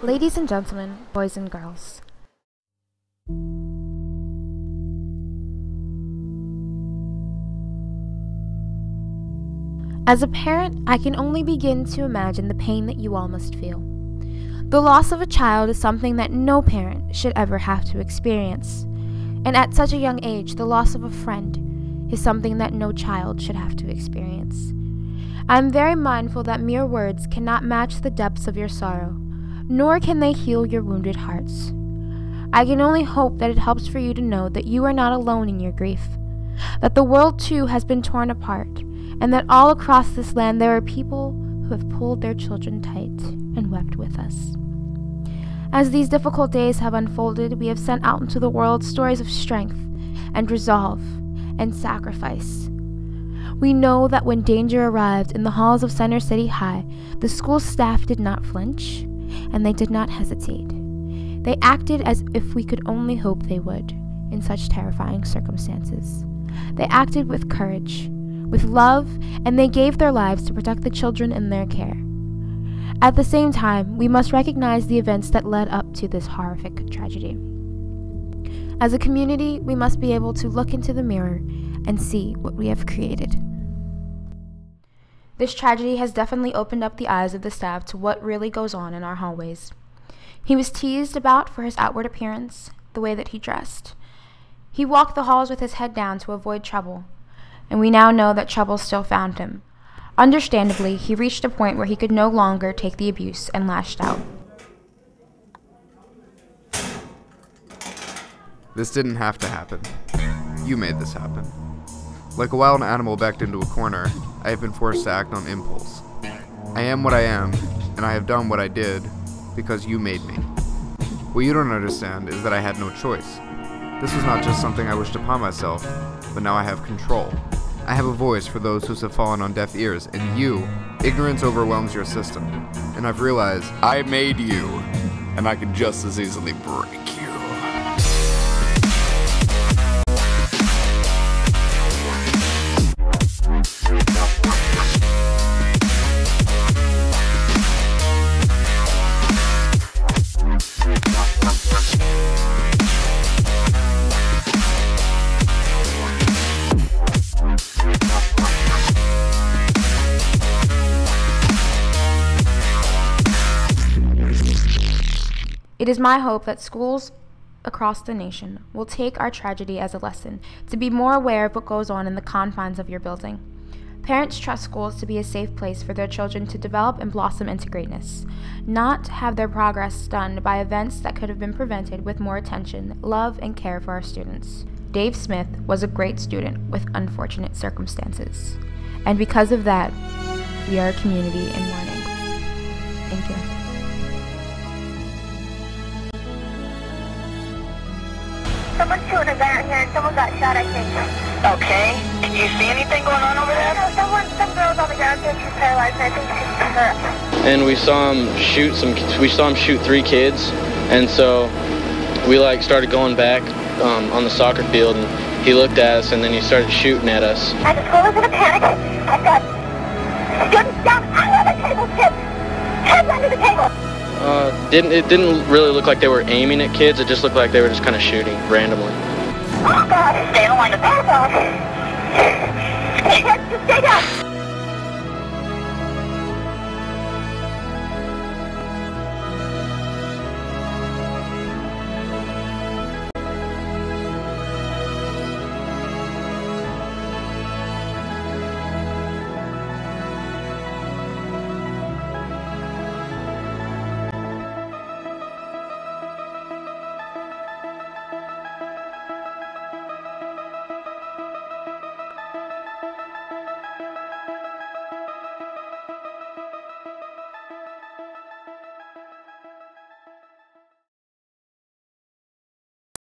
Ladies and gentlemen, boys and girls. As a parent, I can only begin to imagine the pain that you all must feel. The loss of a child is something that no parent should ever have to experience. And at such a young age, the loss of a friend is something that no child should have to experience. I am very mindful that mere words cannot match the depths of your sorrow, nor can they heal your wounded hearts. I can only hope that it helps for you to know that you are not alone in your grief, that the world too has been torn apart, and that all across this land there are people who have pulled their children tight and wept with us. As these difficult days have unfolded, we have sent out into the world stories of strength and resolve and sacrifice. We know that when danger arrived in the halls of Center City High, the school staff did not flinch, and they did not hesitate. They acted as if we could only hope they would in such terrifying circumstances. They acted with courage, with love, and they gave their lives to protect the children in their care. At the same time, we must recognize the events that led up to this horrific tragedy. As a community, we must be able to look into the mirror and see what we have created. This tragedy has definitely opened up the eyes of the staff to what really goes on in our hallways. He was teased about for his outward appearance, the way that he dressed. He walked the halls with his head down to avoid trouble, and we now know that trouble still found him. Understandably, he reached a point where he could no longer take the abuse and lashed out. This didn't have to happen. You made this happen. Like a wild animal backed into a corner, I have been forced to act on impulse. I am what I am, and I have done what I did because you made me. What you don't understand is that I had no choice. This was not just something I wished upon myself, but now I have control. I have a voice for those who have fallen on deaf ears, and you, ignorance overwhelms your system. And I've realized I made you, and I could just as easily break you. It is my hope that schools across the nation will take our tragedy as a lesson to be more aware of what goes on in the confines of your building. Parents trust schools to be a safe place for their children to develop and blossom into greatness, not have their progress stunned by events that could have been prevented with more attention, love, and care for our students. Dave Smith was a great student with unfortunate circumstances, and because of that, we are a community in mourning. Thank you. Someone's doing a event here and someone got shot, I think. Okay. Can you see anything going on over there? No, some girl's on the ground here, she's paralyzed, and I think she's hurt. And we saw him shoot 3 kids, and so we started going back on the soccer field, and he looked at us, and then he started shooting at us. And the school is in a panic. I've got students down under the table, kids. Heads under the table. It didn't really look like they were aiming at kids. It just looked like they were just kind of shooting randomly. Oh, God. Stay on the line of battle. Stay down.